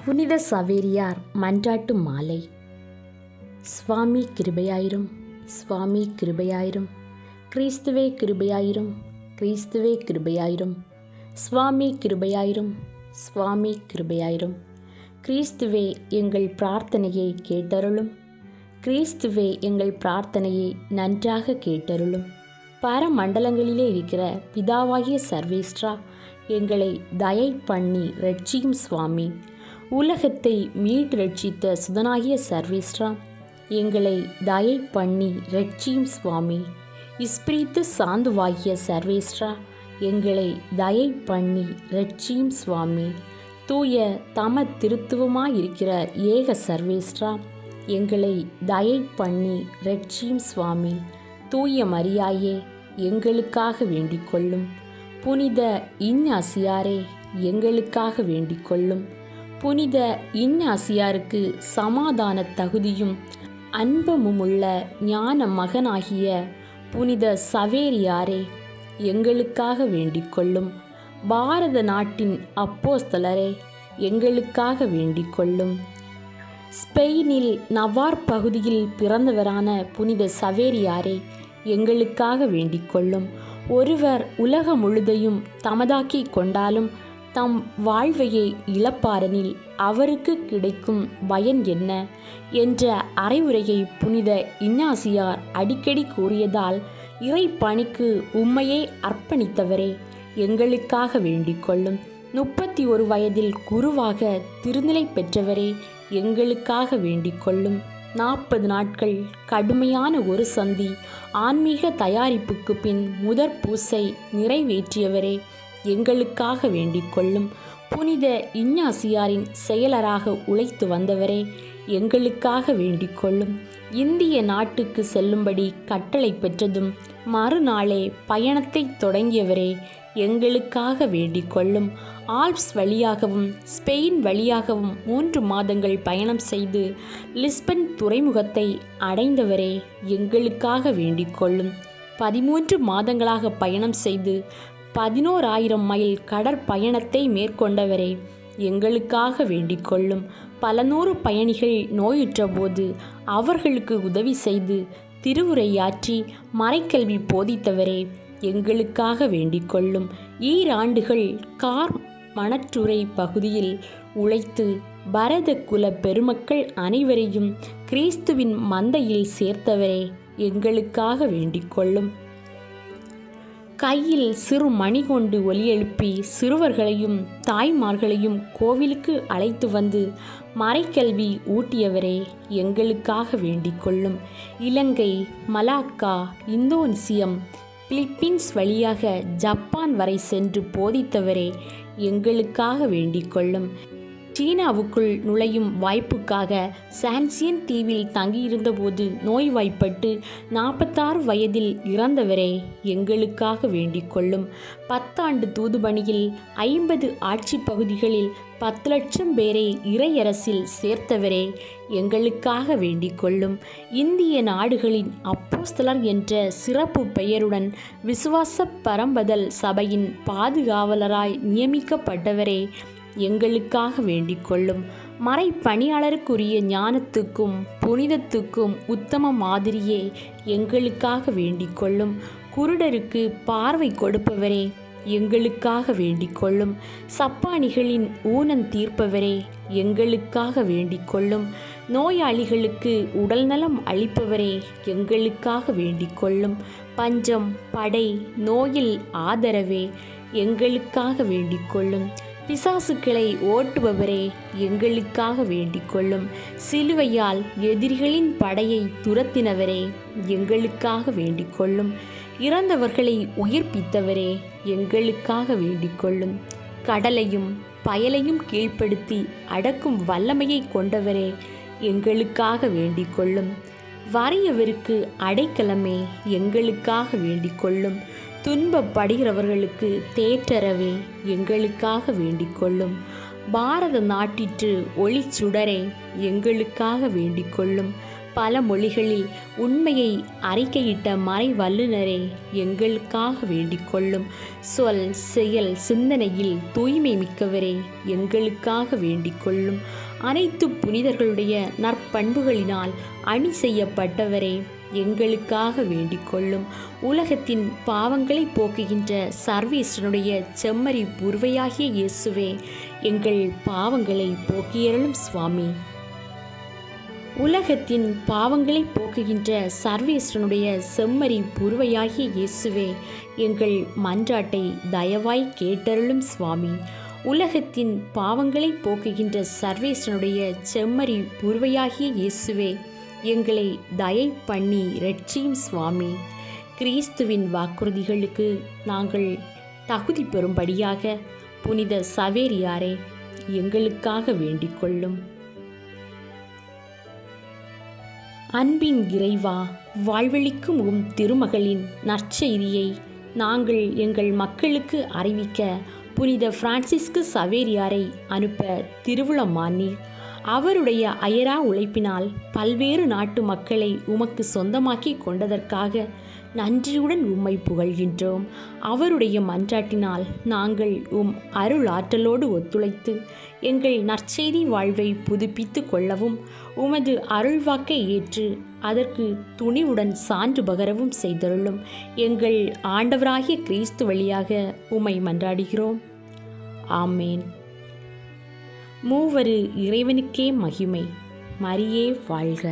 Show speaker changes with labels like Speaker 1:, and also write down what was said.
Speaker 1: புனித சவேரியார் மன்றாட்டு மாலை. சுவாமி கிருபையாயிரும், சுவாமி கிருபையாயிரும், கிறிஸ்துவே கிருபையாயிரும், கிறிஸ்துவே கிருபையாயிரும், சுவாமி கிருபையாயிரும், சுவாமி கிருபையாயிரும். கிறிஸ்துவே எங்கள் பிரார்த்தனையை கேட்டருளும், கிறிஸ்துவே எங்கள் பிரார்த்தனையை நன்றாக கேட்டருளும். பரமண்டலங்களிலே இருக்கிற பிதாவாகிய சர்வேஸ்ட்ரா, எங்களை தயை பண்ணி ரட்சியும் சுவாமி. உலகத்தை மீட்டு ரட்சித்த சுதனாகிய சர்வேஸ்ட்ரா, எங்களை தயை பண்ணி ரட்சியும் சுவாமி. இஸ்பிரித்து சாந்துவாகிய சர்வேஸ்ட்ரா, எங்களை தயை பண்ணி ரட்சியும் சுவாமி. தூய தம திருத்துவமாயிருக்கிற ஏக சர்வேஸ்ட்ரா, எங்களை தயை பண்ணி ரட்சியும் சுவாமி. தூய மரியாயே, எங்களுக்காக வேண்டிக் கொள்ளும். புனித இஞ்ஞாசியாரே, எங்களுக்காக வேண்டிக் கொள்ளும். புனித இஞ்ஞாசியாருக்கு சமாதான தகுதியும் அன்பமுமுள்ள ஞான மகனாகிய புனித சவேரியாரே, எங்களுக்காக வேண்டிக் கொள்ளும். பாரத நாட்டின் அப்போஸ்தலரே, எங்களுக்காக வேண்டிக் கொள்ளும். ஸ்பெயினில் நவார் பகுதியில் பிறந்தவரான புனித சவேரியாரே, எங்களுக்காக வேண்டிக் கொள்ளும். ஒருவர் உலகம் முழுதையும் தமதாக்கி கொண்டாலும் தம் வாழ்வையை இழப்பாரெனில் அவருக்கு கிடைக்கும் பயன் என்ன என்ற அறிவுரையை புனித இஞ்ஞாசியார் அடிக்கடி கூறியதால் இறை பணிக்கு உம்மையே அர்ப்பணித்தவரே, எங்களுக்காக வேண்டிக் கொள்ளும். 31 வயதில் குருவாக திருநிலை பெற்றவரே, எங்களுக்காக வேண்டிக் கொள்ளும். 40 நாட்கள் கடுமையான ஒரு சந்தி ஆன்மீக தயாரிப்புக்கு பின் முதற் பூசை நிறைவேற்றியவரே, எங்களுக்காக வேண்டிக் கொள்ளும். புனித இஞ்ஞாசியாரின் செயலராக உழைத்து வந்தவரே, எங்களுக்காக வேண்டிக் கொள்ளும். இந்திய நாட்டுக்கு செல்லும்படி கட்டளை பெற்றதும் மறுநாளே பயணத்தை தொடங்கியவரே, எங்களுக்காக வேண்டிக் கொள்ளும். ஆல்ப்ஸ் வழியாகவும் ஸ்பெயின் வழியாகவும் 3 மாதங்கள் பயணம் செய்து லிஸ்பன் துறைமுகத்தை அடைந்தவரே, எங்களுக்காக வேண்டிக் கொள்ளும். 13 மாதங்களாக பயணம் செய்து 11,000 மைல் கடற்பயணத்தை மேற்கொண்டவரே, எங்களுக்காக வேண்டிக் கொள்ளும். பல 100 பயணிகள் நோயுற்ற போது அவர்களுக்கு உதவி செய்து திருவுரையாற்றி மறைக்கல்வி போதித்தவரே, எங்களுக்காக வேண்டிக் கொள்ளும். ஈராண்டுகள் கார் மணற்றுறை பகுதியில் உழைத்து பரத குல பெருமக்கள் அனைவரையும் கிறிஸ்துவின் மந்தையில் சேர்த்தவரே, எங்களுக்காக வேண்டிக் கொள்ளும். கையில் சிறு மணி கொண்டு ஒலி எழுப்பி சிறுவர்களையும் தாய்மார்களையும் கோவிலுக்கு அழைத்து வந்து மறைக்கல்வி ஊட்டியவரே, எங்களுக்காக வேண்டிக் கொள்ளும். இலங்கை, மலாக்கா, இந்தோனேசியம், பிலிப்பீன்ஸ் வழியாக ஜப்பான் வரை சென்று போதித்தவரே, எங்களுக்காக வேண்டிக் கொள்ளும். சீனாவுக்குள் நுழையும் வாய்ப்புக்காக சான்சியன் தீவில் தங்கியிருந்தபோது நோய்வாய்ப்பட்டு 46 வயதில் இறந்தவரே, எங்களுக்காக வேண்டிக் கொள்ளும். 10 ஆண்டு தூதுபணியில் 50 ஆட்சி பகுதிகளில் 10 லட்சம் பேரை இறையரசில் சேர்த்தவரே, எங்களுக்காக வேண்டிக் கொள்ளும். இந்திய நாடுகளின் அப்போஸ்தலர் என்ற சிறப்பு பெயருடன் விசுவாச பரம்பதல் சபையின் பாதுகாவலராய் நியமிக்கப்பட்டவரே, எங்களுக்காக வேண்டிக் கொள்ளும். மறைப்பணியாளருக்குரிய ஞானத்துக்கும் புனிதத்துக்கும் உத்தம மாதிரியே, எங்களுக்காக வேண்டிக் கொள்ளும். குருடருக்கு பார்வை கொடுப்பவரே, எங்களுக்காக வேண்டிக் கொள்ளும். சப்பானிகளின் ஊனம் தீர்ப்பவரே, எங்களுக்காக வேண்டிக் கொள்ளும். நோயாளிகளுக்கு உடல்நலம் அளிப்பவரே, எங்களுக்காக வேண்டிக் கொள்ளும். பஞ்சம், படை, நோயில் ஆதரவே, எங்களுக்காக வேண்டிக் கொள்ளும். பிசாசுக்களை ஓட்டுபவரே, எங்களுக்காக வேண்டிக் கொள்ளும். சிலுவையால் எதிரிகளின் படையை துரத்தினவரே, எங்களுக்காக வேண்டிக் கொள்ளும். இறந்தவர்களை உயிர்ப்பித்தவரே, எங்களுக்காக வேண்டிக் கொள்ளும். கடலையும் பயலையும் கீழ்ப்படுத்தி அடக்கும் வல்லமையை கொண்டவரே, எங்களுக்காக வேண்டிக் கொள்ளும். வறியவருக்கு அடைக்கலமே, எங்களுக்காக வேண்டிக் கொள்ளும். துன்பப்படுகிறவர்களுக்கு தேற்றரவே, எங்களுக்காக வேண்டிக் கொள்ளும். பாரத நாட்டிற்று ஒளி சுடரே, எங்களுக்காக வேண்டிக் கொள்ளும். பல மொழிகளில் உண்மையை அறிக்கையிட்ட மறை வல்லுநரே, எங்களுக்காக வேண்டிக் கொள்ளும். சொல், செயல், சிந்தனையில் தூய்மை மிக்கவரே, எங்களுக்காக வேண்டிக் கொள்ளும். அனைத்து புனிதர்களுடைய நற்பண்புகளினால் அணி செய்யப்பட்டவரே, எங்களுக்காக வேண்டிக் கொள்ளும். உலகத்தின் பாவங்களை போக்குகின்ற சர்வேஸ்வரனுடைய செம்மறி புருவையாகிய இயேசுவே, எங்கள் பாவங்களை போக்கியருளும் சுவாமி. உலகத்தின் பாவங்களை போக்குகின்ற சர்வேஸ்வரனுடைய செம்மறி புருவையாகிய இயேசுவே, எங்கள் மன்றாட்டை தயவாய் கேட்டருளும் சுவாமி. உலகத்தின் பாவங்களை போக்குகின்ற சர்வேஸ்வரனுடைய செம்மறி புருவையாகிய இயேசுவே, எங்களை தயை பண்ணி இரட்சியும் சுவாமி. கிறிஸ்துவின் வாக்குறுதிகளுக்கு நாங்கள் தகுதி பெறும்படியாக புனித சவேரியாரே, எங்களுக்காக வேண்டிக் கொள்ளும். அன்பின் இறைவா, வாழ்வளிக்கும் திருமகளின் நற்செய்தியை நாங்கள் எங்கள் மக்களுக்கு அறிவிக்க புனித பிரான்சிஸ்கு சவேரியாரை அனுப்ப திருவுளமானீர். அவருடைய அயரா உழைப்பினால் பல்வேறு நாட்டு மக்களை உமக்கு சொந்தமாக்கி கொண்டதற்காக நன்றியுடன் உம்மை புகழ்கின்றோம். அவருடைய மன்றாட்டினால் நாங்கள் அருள் ஆற்றலோடு ஒத்துழைத்து எங்கள் நற்செய்தி வாழ்வை புதுப்பித்து கொள்ளவும், உமது அருள்வாக்கை ஏற்று அதற்கு துணிவுடன் சான்று பகரவும் செய்தருளும். எங்கள் ஆண்டவராகிய கிறிஸ்து வழியாக உம்மை மன்றாடுகிறோம். ஆமேன். மூவரு இறைவனுக்கே மகிமை. மரியே வாழ்க.